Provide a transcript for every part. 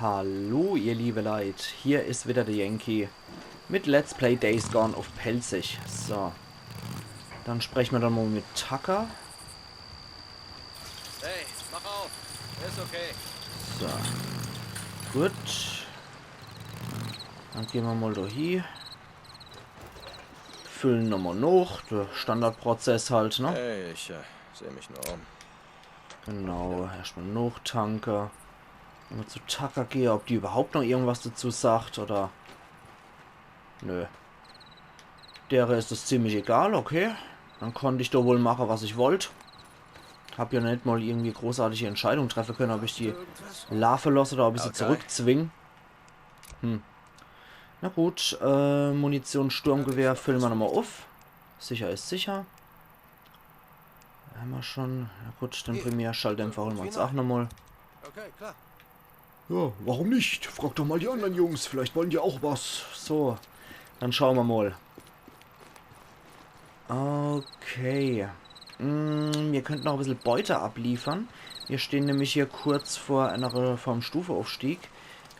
Hallo ihr liebe Leute, hier ist wieder der Yankee mit Let's Play Days Gone auf Pelzig. So, dann sprechen wir dann mal mit Tucker. Hey, mach auf, ist okay. So, gut. Dann gehen wir mal da hier. Füllen nochmal noch, der Standardprozess halt, ne? Hey, ich sehe mich nur um. Genau, erstmal noch Tanker. Wenn wir zu Tucker gehe, ob die überhaupt noch irgendwas dazu sagt oder... Nö. Der ist es ziemlich egal, okay. Dann konnte ich da wohl machen, was ich wollte. Hab ja nicht mal irgendwie großartige Entscheidungen treffen können, ob ich die Larve lasse oder ob ich sie Okay. zurückzwinge. Na gut, Munition, Sturmgewehr füllen wir nochmal auf. Sicher ist sicher. Haben wir schon. Na gut, den Primärschalldämpfer holen wir uns auch nochmal. Okay, klar. Ja, warum nicht? Frag doch mal die anderen Jungs, vielleicht wollen die auch was. So, dann schauen wir mal. Okay. Wir könnten noch ein bisschen Beute abliefern. Wir stehen nämlich hier kurz vor vom Stufeaufstieg.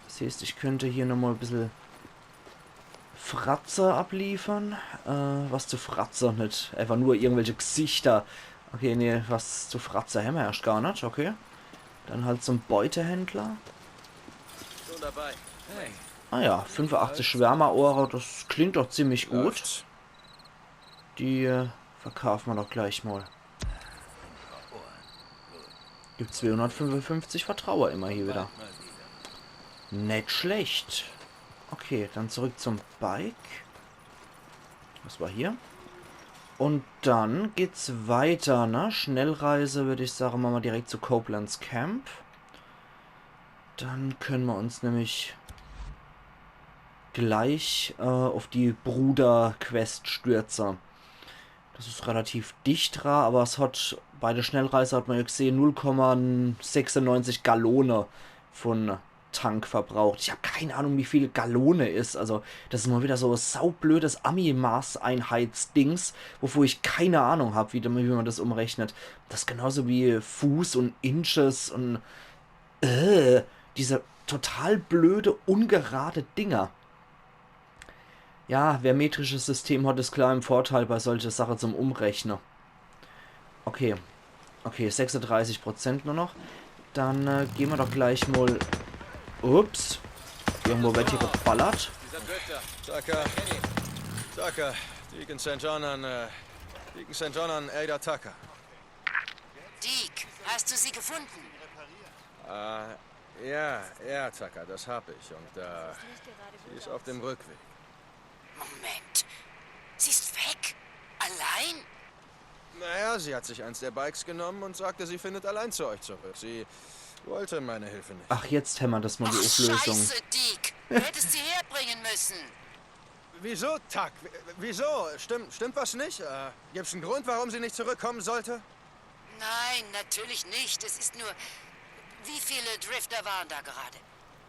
Das heißt, ich könnte hier nochmal ein bisschen Fratze abliefern. Was zu Fratze, nicht einfach nur irgendwelche Gesichter. Okay, nee, was zu Fratze haben wir erst gar nicht. Okay. Dann halt zum Beutehändler. Schon dabei. Hey. Ah ja, 85 Schwärmerohre, das klingt doch ziemlich gut. Läuft's. Die verkaufen wir doch gleich mal. Gibt 255 Vertrauer immer hier wieder. Nicht schlecht. Okay, dann zurück zum Bike. Was war hier? Und dann geht's weiter, ne? Schnellreise, würde ich sagen, machen wir direkt zu Copelands Camp. Dann können wir uns nämlich gleich auf die Bruder-Quest stürzen. Das ist relativ dicht dran, aber es hat bei der Schnellreise, hat man ja gesehen, 0,96 Gallone von Tank verbraucht. Ich habe keine Ahnung, wie viel Gallone ist. Also, das ist mal wieder so ein saublödes Ami-Maßeinheitsdings, wovor ich keine Ahnung habe, wie man das umrechnet. Das ist genauso wie Fuß und Inches und diese total blöde, ungerade Dinger. Ja, wer metrisches System hat, ist klar im Vorteil bei solcher Sache zum Umrechnen. Okay. Okay, 36% nur noch. Dann gehen wir doch gleich mal... Ups. Irgendwo wird hier geballert. Dieser Drifter. Tucker. Tucker. Deacon St. John an Ada Tucker. Deke, hast du sie gefunden? Ja, Tucker, das hab ich. Und sie ist auf dem Rückweg. Moment. Sie ist weg? Allein? Naja, sie hat sich eins der Bikes genommen und sagte, sie findet allein zu euch zurück. Sie wollte meine Hilfe nicht. Ach, jetzt hämmert das mal die Ach, Auflösung. Scheiße, Deke. Du hättest sie herbringen müssen. Wieso, Tuck? Wieso? Stimmt was nicht? Gibt's einen Grund, warum sie nicht zurückkommen sollte? Nein, natürlich nicht. Es ist nur... Wie viele Drifter waren da gerade?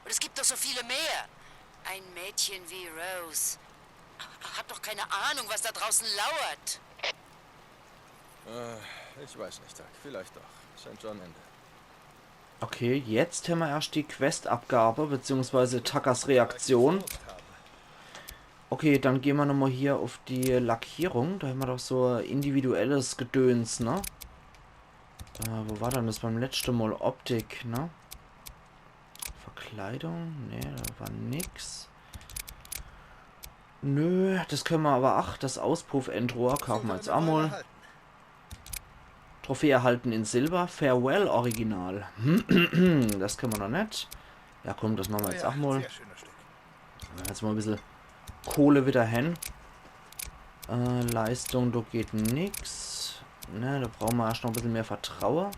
Und es gibt doch so viele mehr. Ein Mädchen wie Rose. Hat doch keine Ahnung, was da draußen lauert. Ich weiß nicht, Tuck. Vielleicht doch. St. John Ende. Okay, jetzt haben wir erst die Questabgabe, beziehungsweise Tuckers Reaktion. Okay, dann gehen wir nochmal hier auf die Lackierung. Da haben wir doch so individuelles Gedöns, ne? Wo war denn das beim letzten Mal? Optik, ne? Verkleidung? Ne, da war nix. Nö, das können wir aber... Ach, das Auspuff-Endrohr kaufen wir jetzt auch mal. Trophäe erhalten in Silber. Farewell Original. Das können wir noch nicht. Ja, komm, das machen wir jetzt auch mal. Jetzt mal ein bisschen Kohle wieder hin. Leistung, da geht nix. Ne, da brauchen wir erst noch ein bisschen mehr Vertrauen.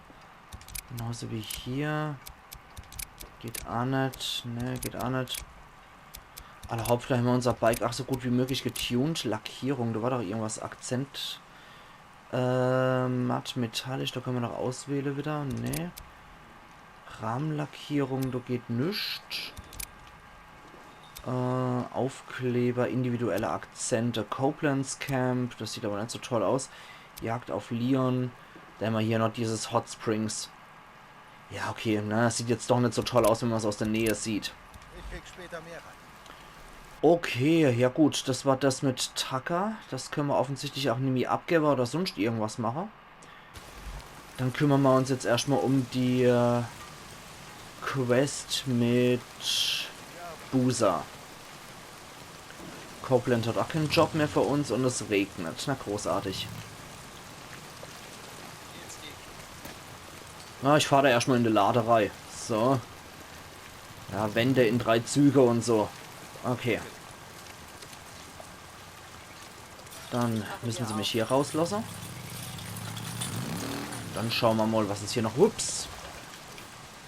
Genauso wie hier. Geht auch nicht. Ne, geht auch nicht. Alle Hauptsache haben wir unser Bike auch so gut wie möglich getuned. Lackierung, da war doch irgendwas. Akzent. Matt metallisch, da können wir noch auswählen wieder. Ne. Rahmenlackierung, da geht nichts. Aufkleber, individuelle Akzente. Copelands Camp, das sieht aber nicht so toll aus. Jagd auf Leon. Dann haben wir hier noch dieses Hot Springs. Ja, okay, na, das sieht jetzt doch nicht so toll aus, wenn man es aus der Nähe sieht. Ich krieg später mehr rein. Okay, ja gut, das war das mit Tucker. Das können wir offensichtlich auch nie abgeben oder sonst irgendwas machen. Dann kümmern wir uns jetzt erstmal um die Quest mit Boozer. Copeland hat auch keinen Job mehr für uns und es regnet. Na, großartig. Na, ich fahre da erstmal in die Laderei. So. Ja, Wände in 3 Züge und so. Okay. Dann müssen sie mich hier rauslassen. Dann schauen wir mal, was es hier noch... Ups.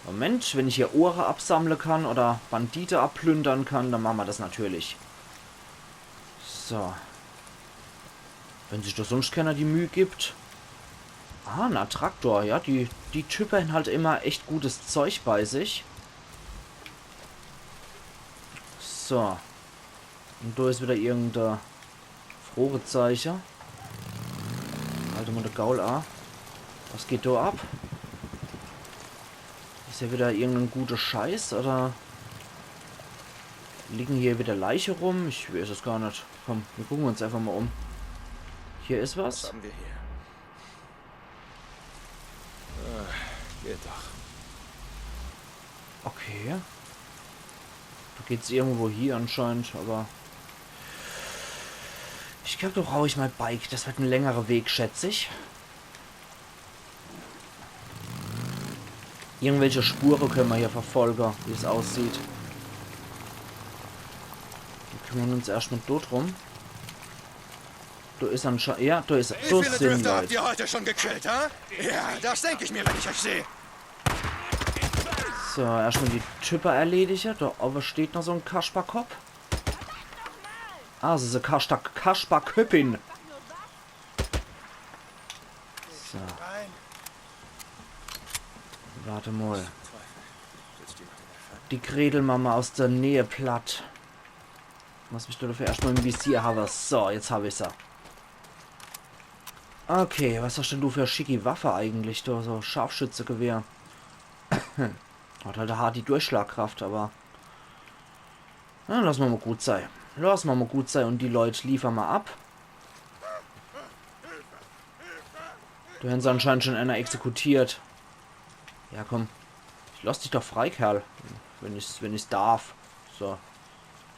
Moment, wenn ich hier Ohren absammeln kann oder Bandite abplündern kann, dann machen wir das natürlich. So. Wenn sich der sonst keiner die Mühe gibt. Ah, na, Traktor, ja. Die Typen halt immer echt gutes Zeug bei sich. So. Und da ist wieder irgendein Fragezeichen. Halte mal der Gaul an. Was geht da ab? Ist ja wieder irgendein guter Scheiß, oder? Liegen hier wieder Leiche rum? Ich weiß es gar nicht. Komm, wir gucken uns einfach mal um. Hier ist was. Was haben wir hier? Geht doch. Okay. Da geht's irgendwo hier anscheinend, aber... Ich glaube, da brauche ich mein Bike. Das wird ein längerer Weg, schätze ich. Irgendwelche Spuren können wir hier verfolgen, wie es aussieht. Wir kümmern uns erstmal dort rum. Da ist anscheinend... Ja, da ist... Wie Da viele sind Drifter habt Leute. ihr heute schon gekillt, ha? Ja, das denke ich mir, wenn ich euch sehe. So, erstmal die Typer erledigen. Da oben steht noch so ein Kasperkopf. Ah, das ist eine Kasperköppin. So, Rein. warte mal. Die Gredelmama aus der Nähe platt. Muss mich dafür erstmal im Visier haben. So, jetzt habe ich sie. Okay, was hast denn du für eine schicke Waffe eigentlich? Du so Scharfschützegewehr. Hat halt hart die Durchschlagkraft, aber... Na, lass mal gut sein. Lass mal gut sein und die Leute liefern mal ab. Du hättest anscheinend schon einer exekutiert. Ja, komm. Ich lass dich doch frei, Kerl. Wenn ich's darf. So.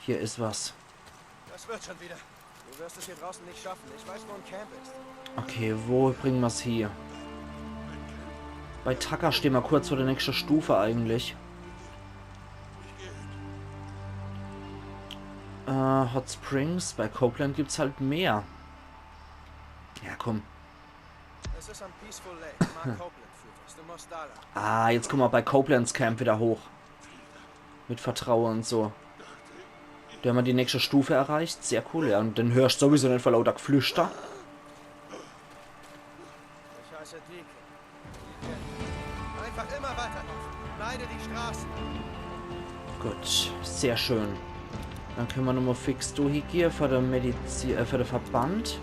Hier ist was. Das wird schon wieder. Du wirst es hier draußen nicht schaffen. Ich weiß, wo ein Camp ist. Okay, wo bringen wir es hier? Bei Tucker stehen wir kurz vor der nächsten Stufe eigentlich. Hot Springs. Bei Copeland gibt es halt mehr. Ja, komm. Es ist am Peaceful Lake. Mark Copeland führt uns. Du musst da lang. Ah, jetzt kommen wir bei Copelands Camp wieder hoch. Mit Vertrauen und so. Da haben wir die nächste Stufe erreicht. Sehr cool, ja. Und dann hörst du sowieso nicht vor lauter Geflüster. Ich heiße Deacon. Einfach immer weiterlaufen. Meide die Straßen. Gut, sehr schön. Dann können wir nochmal fix durchgehen für den Verband.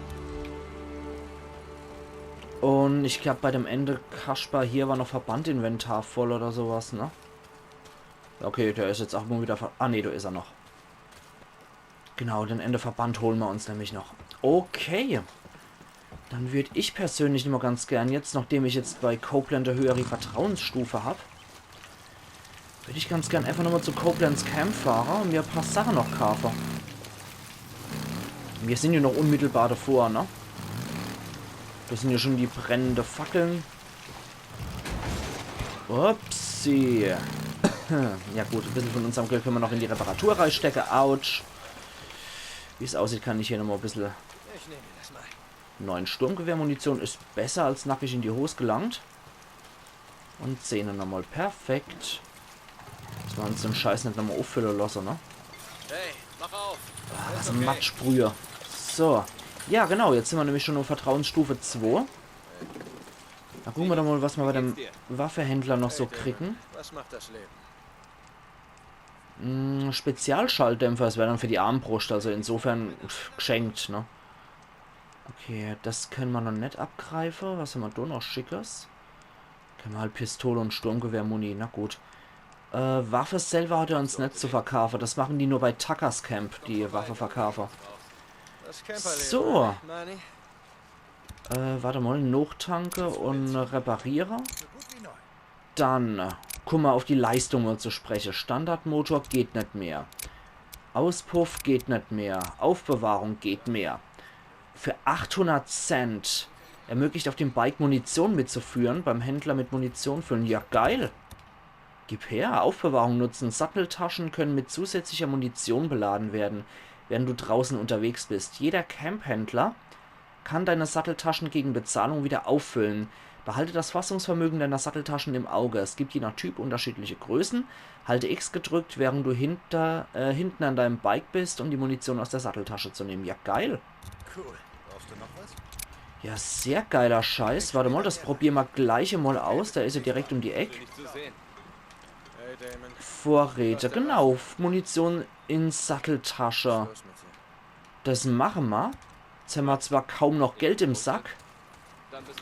Und ich glaube bei dem Ende Kasper hier war noch Verbandinventar voll oder sowas, ne? Okay, der ist jetzt auch mal wieder... Ah ne, da ist er noch. Genau, den Ende Verband holen wir uns nämlich noch. Okay. Dann würde ich persönlich immer ganz gern jetzt, nachdem ich jetzt bei Copeland eine höhere Vertrauensstufe habe, würde ich ganz gern einfach nochmal zu Copelands Camp fahren und mir ein paar Sachen noch kaufen. Wir sind ja noch unmittelbar davor, ne? Das sind ja schon die brennenden Fackeln. Upsi. Ja gut, ein bisschen von unserem Geld können wir noch in die Reparatur reinstecken. Autsch. Wie es aussieht, kann ich hier nochmal ein bisschen... Ich nehme mir das mal. 9 Sturmgewehrmunition ist besser als nackig in die Hose gelangt. Und 10 nochmal. Perfekt. Dass wir uns den Scheiß nicht nochmal auffüllen lassen, ne? Hey, mach auf. Ah, das ist ein Matschsprüher. So. Ja, genau. Jetzt sind wir nämlich schon auf Vertrauensstufe 2. Da gucken wir doch mal, was wir bei dem Waffehändler noch so kriegen. Was macht das Leben? Spezialschalldämpfer, das wäre dann für die Armbrust, also insofern geschenkt, ne? Okay, das können wir noch nicht abgreifen. Was haben wir da noch Schickes? Können wir halt Pistole und Sturmgewehr-Muni, na gut. Waffe selber hat er uns nicht zu verkaufen. Das machen die nur bei Tuckers Camp, die Waffe-Verkaufer. So. Warte mal, Nochtanke und Reparierer. Dann guck mal auf die Leistungen zu sprechen. Standardmotor geht nicht mehr. Auspuff geht nicht mehr. Aufbewahrung geht mehr. Für 800 Cent ermöglicht auf dem Bike Munition mitzuführen. Beim Händler mit Munition füllen. Ja, geil. Gib her. Aufbewahrung nutzen. Satteltaschen können mit zusätzlicher Munition beladen werden, während du draußen unterwegs bist. Jeder Camphändler kann deine Satteltaschen gegen Bezahlung wieder auffüllen. Behalte das Fassungsvermögen deiner Satteltaschen im Auge. Es gibt je nach Typ unterschiedliche Größen. Halte X gedrückt, während du hinten an deinem Bike bist, um die Munition aus der Satteltasche zu nehmen. Ja, geil. Cool. Brauchst du noch was? Ja, sehr geiler Scheiß. Warte mal, das probieren wir gleich mal aus. Da ist er direkt um die Ecke. Hey, Damon. Vorräte, genau. Munition in Satteltasche. Was ist mit dir? Das machen wir. Jetzt haben wir zwar kaum noch Geld im Sack,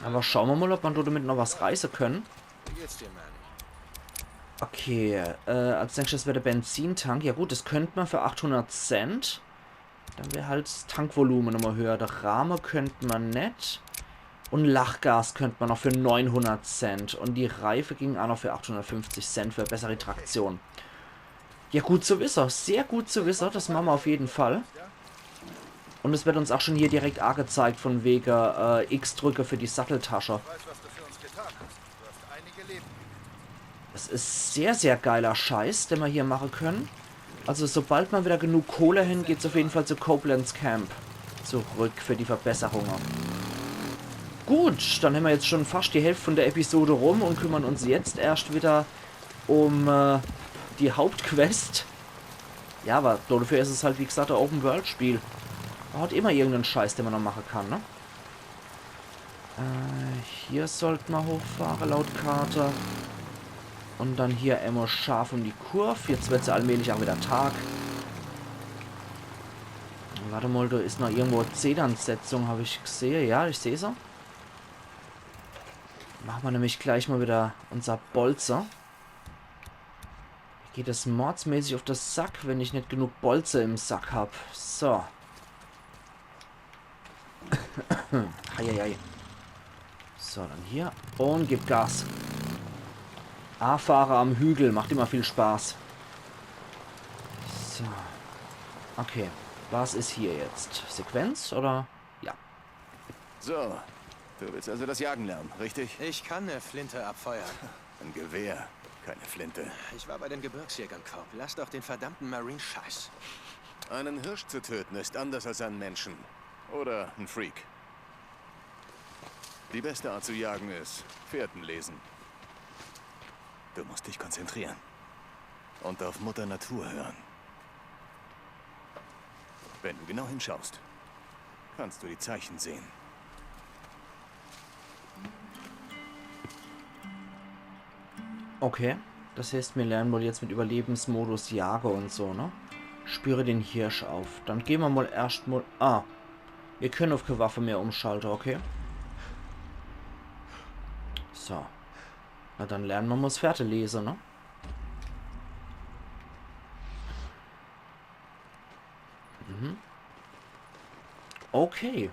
aber schauen wir mal, ob wir damit noch was reißen können. Wie geht's dir, Manny? Okay, als nächstes wäre der Benzintank. Ja gut, das könnte man für 800 Cent. Dann wäre halt das Tankvolumen nochmal höher. Der Rahmen könnte man nicht. Und Lachgas könnte man noch für 900 Cent. Und die Reife ging auch noch für 850 Cent für bessere Traktion. Ja, gut zu wissen. Sehr gut zu wissen. Das machen wir auf jeden Fall. Und es wird uns auch schon hier direkt angezeigt von wegen X-Drücke für die Satteltasche. Ich weiß, was du für uns getan hast. Du hast einige Leben. Das ist sehr, sehr geiler Scheiß, den wir hier machen können. Also sobald man wieder genug Kohle hin, geht es auf jeden Fall zu Koblenz Camp. Zurück für die Verbesserungen. Gut, dann haben wir jetzt schon fast die Hälfte von der Episode rum und kümmern uns jetzt erst wieder um die Hauptquest. Ja, aber dafür ist es halt, wie gesagt, ein Open-World-Spiel. Man hat immer irgendeinen Scheiß, den man noch machen kann, ne? Hier sollten wir hochfahren, laut Karte. Und dann hier immer scharf um die Kurve. Jetzt wird es allmählich auch wieder Tag. Warte mal, da ist noch irgendwo Zedernsetzung, habe ich gesehen. Ja, ich sehe sie. Machen wir nämlich gleich mal wieder unser Bolzer. Geht es mordsmäßig auf das Sack, wenn ich nicht genug Bolze im Sack habe. So. Heieiei. So, dann hier. Und gib Gas. A-Fahrer am Hügel. Macht immer viel Spaß. So. Okay. Was ist hier jetzt? Sequenz oder? Ja. So, du willst also das Jagen lernen, richtig? Ich kann eine Flinte abfeuern. Ein Gewehr, keine Flinte. Ich war bei den Gebirgsjägern, Korb. Lass doch den verdammten Marine-Scheiß. Einen Hirsch zu töten ist anders als einen Menschen. Oder ein Freak. Die beste Art zu jagen ist Fährten lesen. Du musst dich konzentrieren. Und auf Mutter Natur hören. Wenn du genau hinschaust, kannst du die Zeichen sehen. Okay. Das heißt, wir lernen wohl jetzt mit Überlebensmodus Jage und so, ne? Spüre den Hirsch auf. Dann gehen wir mal erstmal... Ah. Wir können auf keine Waffe mehr umschalten, okay? So. Na dann lernen wir mal das Fährte lesen, ne? Okay.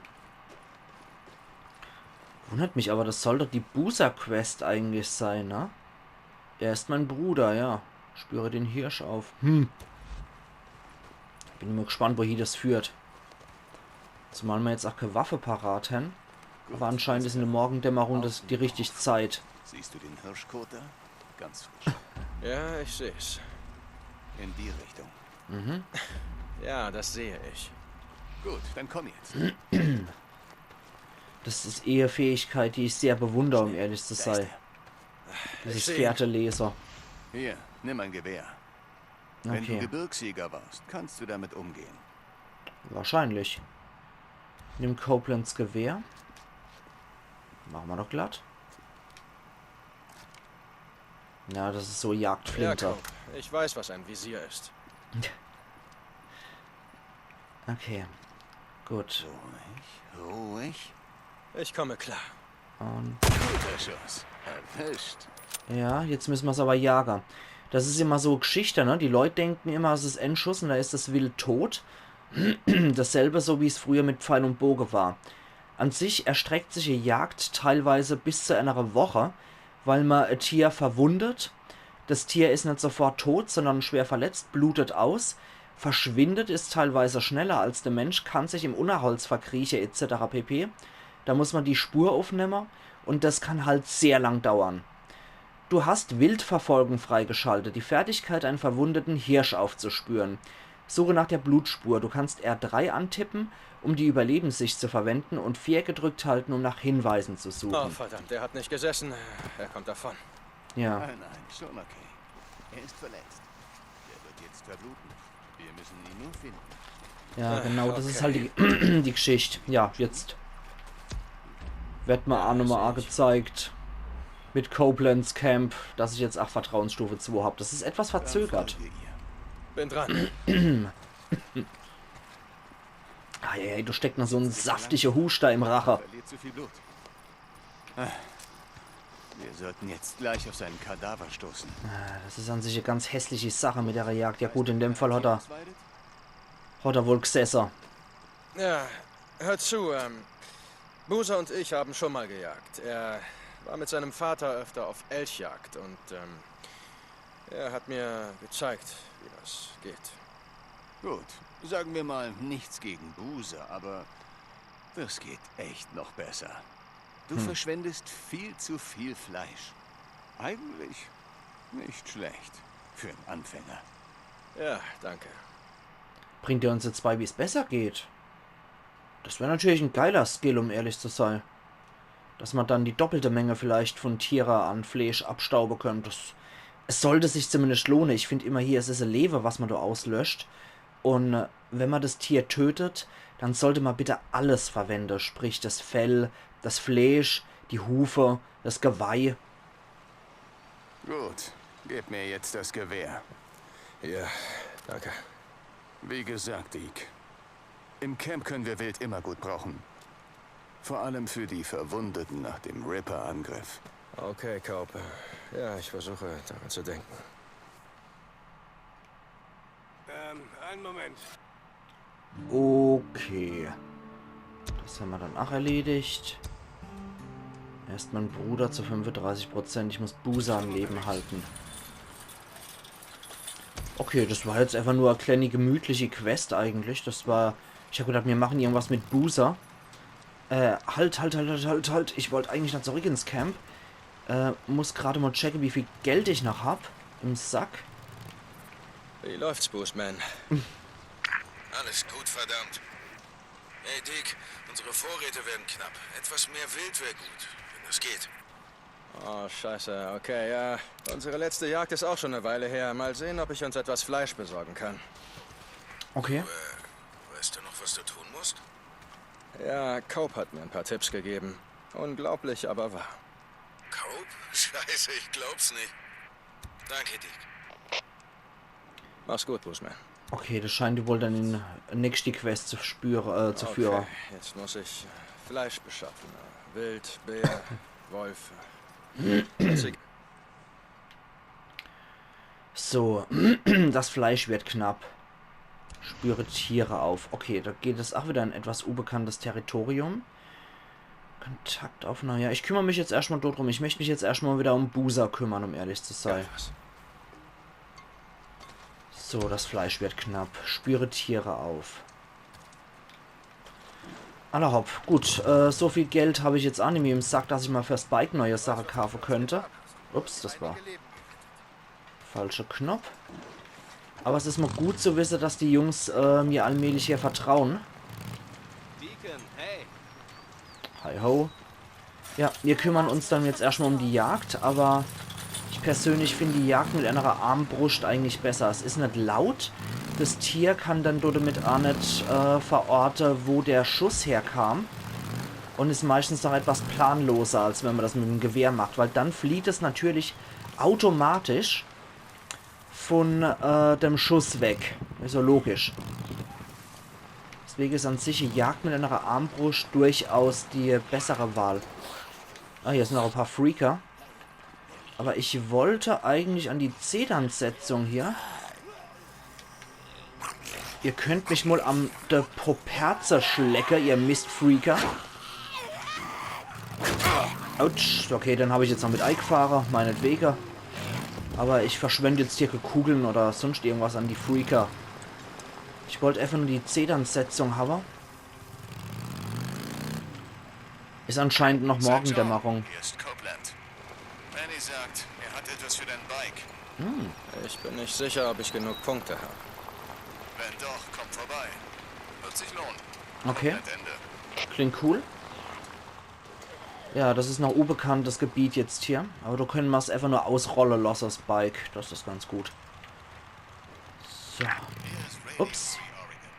Wundert mich aber, das soll doch die Booster-Quest eigentlich sein, ne? Er ist mein Bruder, ja. Spüre den Hirsch auf. Bin immer gespannt, wohin das führt. Zumal wir jetzt auch keine Waffe parat haben. Aber anscheinend ist in der Morgendämmerung das die richtige Zeit. Siehst du den Hirschkoter? Ganz frisch. Ja, ich seh's. In die Richtung. Ja, das sehe ich. Gut, dann komm jetzt. Das ist eher Fähigkeit, die ich sehr bewundere, um ehrlich zu Da ist sein. er. Dieses Ich seh ihn. Fährteleser. Hier, nimm ein Gewehr. Wenn du Okay, Gebirgsjäger warst, kannst du damit umgehen. wahrscheinlich. Nimm Copelands Gewehr. Machen wir doch glatt. Ja, das ist so Ja, Jagdflinte. Korb. Ich weiß, was ein Visier ist. Okay, gut. Ruhig, ruhig. Ich komme klar. Und Guter Schuss. Erwischt. ja, jetzt müssen wir es aber jagen. Das ist immer so Geschichte, ne? Die Leute denken immer, es ist Endschuss und da ist das Wild tot. Dasselbe so, wie es früher mit Pfeil und Bogen war. An sich erstreckt sich die Jagd teilweise bis zu einer Woche, weil man ein Tier verwundet. Das Tier ist nicht sofort tot, sondern schwer verletzt, blutet aus, verschwindet, ist teilweise schneller als der Mensch, kann sich im Unterholz verkriechen etc. pp. Da muss man die Spur aufnehmen und das kann halt sehr lang dauern. Du hast Wildverfolgung freigeschaltet, die Fertigkeit, einen verwundeten Hirsch aufzuspüren. Suche nach der Blutspur. Du kannst R3 antippen, um die Überlebenssicht zu verwenden und 4 gedrückt halten, um nach Hinweisen zu Oh, suchen. verdammt, der hat nicht gesessen. Er kommt davon. Ja, Nein, schon okay. Er ist verletzt. Er wird jetzt verbluten. Wir müssen ihn nur finden. ja, genau, das ist halt Okay. die Geschichte. Ja, jetzt wird mir auch nochmal angezeigt mit Copelands Camp, dass ich jetzt auch Vertrauensstufe 2 habe. Das ist etwas Dann verzögert. folgen wir ihr. Bin dran. Ah, ja, du steckt noch so ein saftiger Huster im Rache. Verliert zu viel Blut. Wir sollten jetzt gleich auf seinen Kadaver stoßen. Das ist an sich eine ganz hässliche Sache mit der Jagd. Ja gut, in dem Fall hat er wohl gesessen. Ja, hör zu, Boozer und ich haben schon mal gejagt. Er war mit seinem Vater öfter auf Elchjagd und er hat mir gezeigt, wie das geht. Gut, sagen wir mal nichts gegen Boozer, aber das geht echt noch besser. Du verschwendest viel zu viel Fleisch. Eigentlich nicht schlecht für einen Anfänger. Ja, danke. Bringt er uns jetzt bei, wie es besser geht? Das wäre natürlich ein geiler Skill, um ehrlich zu sein. Dass man dann die doppelte Menge vielleicht von Tiere an Fleisch abstauben könnte. Es sollte sich zumindest lohnen. Ich finde immer hier, es ist ein Leber, was man da auslöscht. Und wenn man das Tier tötet, dann sollte man bitte alles verwenden. Sprich das Fell, das Fleisch, die Hufe, das Geweih. Gut, gib mir jetzt das Gewehr. Ja, danke. Wie gesagt, Deke. Im Camp können wir Wild immer gut brauchen. Vor allem für die Verwundeten nach dem Ripper-Angriff. Okay, Cope. Ja, ich versuche daran zu denken. Einen Moment. Okay. Das haben wir dann auch erledigt. Erst mein Bruder zu 35%. Ich muss Boozer am Leben halten. Okay, das war jetzt einfach nur eine kleine gemütliche Quest eigentlich. Das war... Ich habe gedacht, wir machen irgendwas mit Boozer. Halt. Ich wollte eigentlich noch zurück ins Camp. Muss gerade mal checken, wie viel Geld ich noch habe. Im Sack. Wie läuft's, Boostman? Alles gut, verdammt. Hey, Dick, unsere Vorräte werden knapp. Etwas mehr Wild wäre gut, wenn das geht. Oh, scheiße. Okay, ja. Unsere letzte Jagd ist auch schon eine Weile her. Mal sehen, ob ich uns etwas Fleisch besorgen kann. Okay. Weißt du noch, was du tun musst? Ja, Cope hat mir ein paar Tipps gegeben. Unglaublich, aber wahr. Cope? Scheiße, ich glaub's nicht. Danke, Dick. Mach's gut, Boostman. Okay, das scheint wohl dann in nächste Quest zu führen. Okay, jetzt muss ich Fleisch beschaffen. Wild, Bär, Wolf. So, das Fleisch wird knapp. Spüre Tiere auf. Okay, da geht es auch wieder in etwas unbekanntes Territorium. Kontaktaufnahme. Ja, ich kümmere mich jetzt erstmal drum. Ich möchte mich jetzt erstmal wieder um Boozer kümmern, um ehrlich zu sein. So, das Fleisch wird knapp. Spüre Tiere auf. Allerhopp. Gut, so viel Geld habe ich jetzt auch nicht mehr im Sack, dass ich mal fürs Bike neue Sache kaufen könnte. Ups, das war falscher Knopf. Aber es ist mal gut zu wissen, dass die Jungs mir allmählich hier vertrauen. Deacon, hey! Hi ho. Ja, wir kümmern uns dann jetzt erstmal um die Jagd, aber ich persönlich finde die Jagd mit einer Armbrust eigentlich besser. Es ist nicht laut. Das Tier kann dann damit auch nicht verorten, wo der Schuss herkam. Und ist meistens noch etwas planloser, als wenn man das mit dem Gewehr macht. Weil dann flieht es natürlich automatisch von dem Schuss weg. Ist so logisch. Deswegen ist an sich die Jagd mit einer Armbrust durchaus die bessere Wahl. Ah, hier sind noch ein paar Freaker. Aber ich wollte eigentlich an die Zedernsetzung hier. Ihr könnt mich mal am der Poperze schlecken, ihr Mistfreaker. Autsch. Okay, dann habe ich jetzt noch mit Ike gefahren, meinetwegen. Aber ich verschwende jetzt hier Kugeln oder sonst irgendwas an die Freaker. Ich wollte einfach nur die Zedernsetzung haben. Ist anscheinend noch Morgendämmerung. Hier ist Copeland. Manny sagt, er hat etwas für dein Bike. Ich bin nicht sicher, ob ich genug Punkte habe. Wenn doch, komm vorbei. Wird sich lohnen. Okay, Copeland Ende. klingt cool. Ja, das ist noch unbekanntes Gebiet jetzt hier. Aber du können wir es einfach nur ausrollen lassen, das Bike. Das ist ganz gut. So. Hier ist Radio Ups. Free Oregon.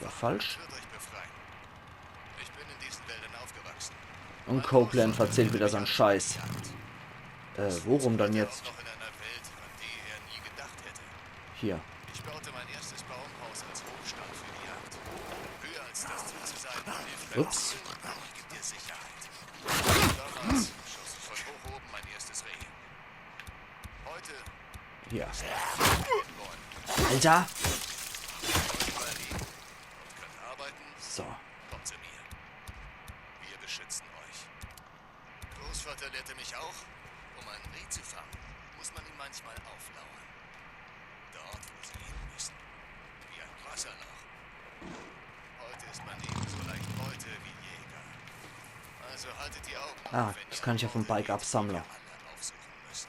Die War falsch. wird euch befreien. Ich bin in diesen Wäldern aufgewachsen. Und Copeland verzählt wieder seinen Scheiß. Worum dann jetzt? Noch in einer Welt, an die er nie gedacht hätte. Hier. Ich baute mein erstes Baumhaus als Hofstand für die Jagd. Höher als das Ziel zu sein, hilft beim Ups. Zielen und gibt dir Sicherheit. Damals schoss ich von hoch oben mein erstes Reh. Heute Hier. wollen Alter! überall liegen und können arbeiten, So. kommt zu mir. Wir beschützen euch. Großvater lehrte mich auch, um ein Reh zu fangen, muss man ihn manchmal auflauern. Dort, wo sie hin müssen. Wie ein Wasserloch. Heute ist man ebenso leicht Beute wie Jäger. Also haltet die Augen auf, Ah, wenn das ihr kann ich ja vom Orte Bike seht, absammeln. die ihr alle aufsuchen müsst.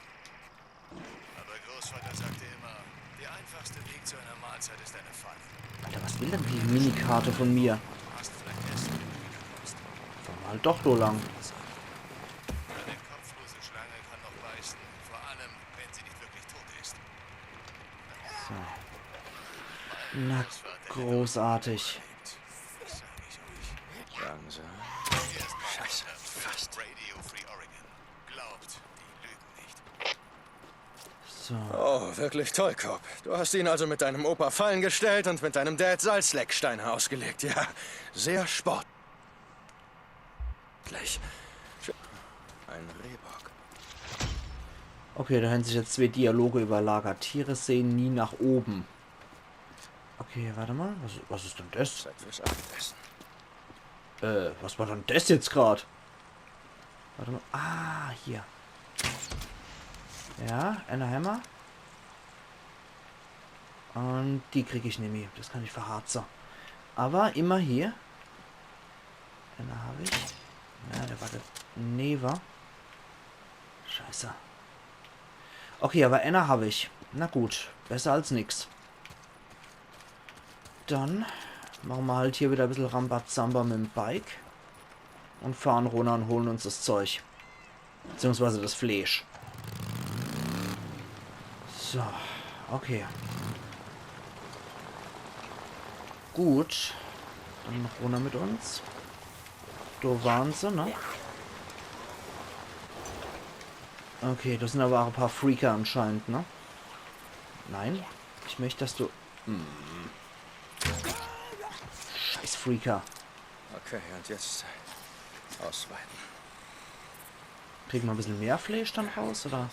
Aber Großvater sagte immer, der einfachste Weg zu einer Mahlzeit ist eine Falle. Alter, was will denn die Minikarte von mir? Du hast vielleicht Essen, wenn du wiederkommst. Fahr mal doch so lang. Eine kopflose Schlange kann noch beißen, vor allem, wenn sie nicht wirklich tot ist. So. Na, großartig. Das sage ich euch. Langsam. Hier ist mein Scheiße, Rezept fast. für Radio Free Oregon. Glaubt, die lügen nicht. So. Oh, wirklich toll, Cobb. Du hast ihn also mit deinem Opa Fallen gestellt und mit deinem Dad Salzlecksteine ausgelegt. Ja, sehr sportlich. Ein Rehbock. Okay, da haben sich jetzt zwei Dialoge überlagert. Tiere sehen nie nach oben. Okay, warte mal. Was ist denn das? Zeit fürs Abendessen. Was war denn das jetzt gerade? Warte mal. Ah, hier. Ja, eine Hammer. Und die kriege ich nämlich. Das kann ich verharzen. Aber immer hier. Eine habe ich. Ja, der war der Neva. Scheiße. Okay, aber eine habe ich. Na gut, besser als nix. Dann machen wir halt hier wieder ein bisschen Rambazamba mit dem Bike. Und fahren runter und holen uns das Zeug. Beziehungsweise das Fleisch. So, okay. Gut. Dann noch runter mit uns. Da waren sie, ne? Okay, das sind aber auch ein paar Freaker anscheinend, ne? Nein. Ich möchte, dass du... Scheiß Freaker. Okay, und jetzt ausweiten. Kriegen wir ein bisschen mehr Fleisch dann raus, oder?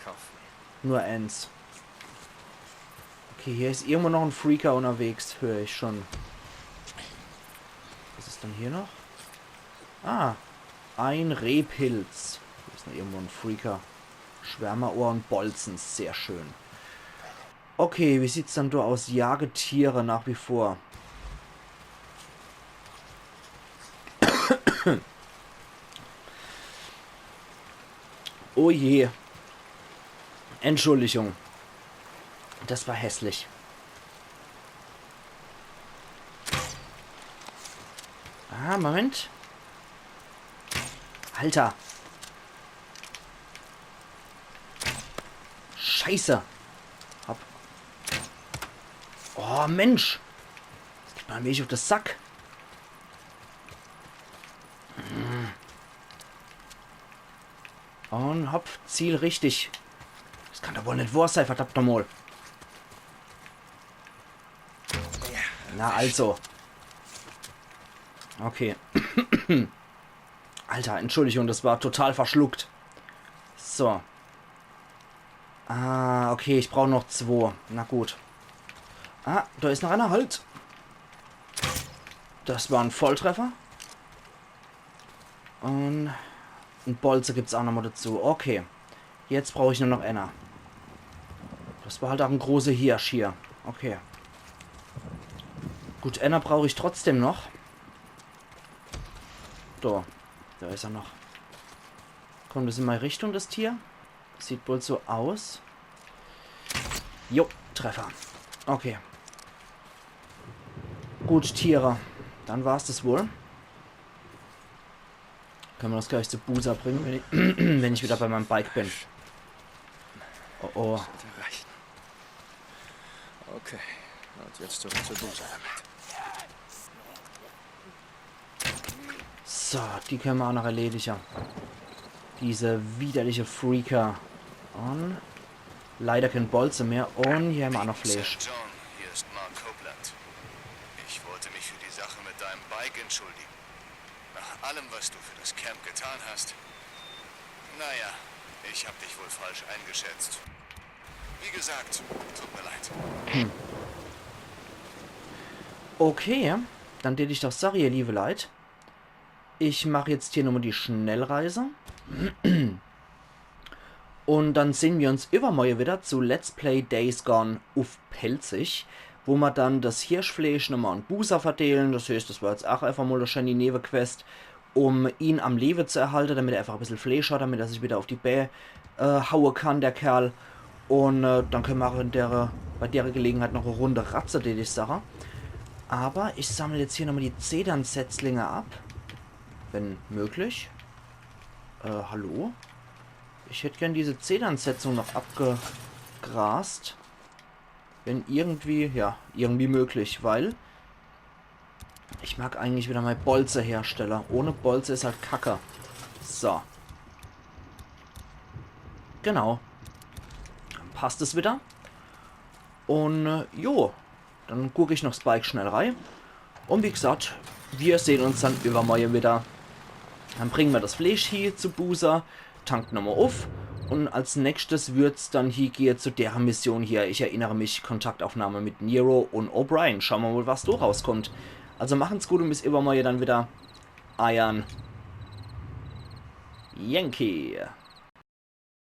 Kaufen. Nur eins. Okay, hier ist irgendwo noch ein Freaker unterwegs, höre ich schon. Was ist denn hier noch? Ah, ein Rehpilz. Hier ist noch irgendwo ein Freaker. Schwärmerohr und Bolzen, sehr schön. Okay, wie sieht's dann da aus? Jagetiere nach wie vor. Oh je. Entschuldigung. Das war hässlich. Ah, Moment. Alter. Scheiße. Hopp. Oh, Mensch. Das gibt mal Milch auf das Sack. Und hopp, Ziel richtig. Das kann doch wohl nicht wahr sein, verdammt nochmal. Na also. Okay. Alter, Entschuldigung, das war total verschluckt. So. Ah, okay, ich brauche noch 2. Na gut. Ah, da ist noch einer, halt. Das war ein Volltreffer. Und ein Bolze gibt es auch nochmal dazu. Okay. Jetzt brauche ich nur noch einer. Das war halt auch ein großer Hirsch hier. Okay. Gut, einer brauche ich trotzdem noch. Da ist er noch. Kommt das in meine Richtung, das Tier? Sieht wohl so aus. Jo, Treffer. Okay. Gut, Tiere. Dann war es das wohl. Können wir das gleich zu Busa bringen, wenn ich wieder bei meinem Bike bin. Oh oh. Okay, und jetzt zurück zu Busa damit. So, die können wir auch noch erledigen. Diese widerliche Freaker. Und leider kein Bolze mehr. Und hier haben wir auch noch Fleisch. St. John, hier ist Mark Copeland. Ich wollte mich für die Sache mit deinem Bike entschuldigen. Nach allem, was du für das Camp getan hast. Naja, ich habe dich wohl falsch eingeschätzt. Wie gesagt, tut mir leid. Okay, dann tät ich doch sagen, ihr liebe Leute. Ich mache jetzt hier nochmal die Schnellreise. Und dann sehen wir uns übermorgen wieder zu Let's Play Days Gone auf Pelzig, wo wir dann das Hirschfleisch nochmal an Busa verteilen. Das heißt, das war jetzt auch einfach mal eine schöne Nebenquest, um ihn am Leben zu erhalten, damit er einfach ein bisschen Fleisch hat, damit er sich wieder auf die Bähe hauen kann, der Kerl. Und dann können wir auch bei der Gelegenheit noch eine Runde Ratze, die ich sage. Aber ich sammle jetzt hier nochmal die Zedernsetzlinge ab. Wenn möglich. Hallo? Ich hätte gern diese Zedernsetzung noch abgegrast. Wenn irgendwie, ja, irgendwie möglich, weil ich mag eigentlich wieder mal Bolze-Hersteller. Ohne Bolze ist halt Kacke. So. Genau. Dann passt es wieder. Und, jo. Dann gucke ich noch Spike schnell rein. Und wie gesagt, wir sehen uns dann übermorgen wieder. Dann bringen wir das Fleisch hier zu Busa, tankt nochmal auf und als nächstes wird es dann hier gehen zu der Mission hier. Ich erinnere mich, Kontaktaufnahme mit Nero und O'Brien. Schauen wir mal, was da rauskommt. Also machen's gut und bis übermorgen dann wieder. Iron Yankee.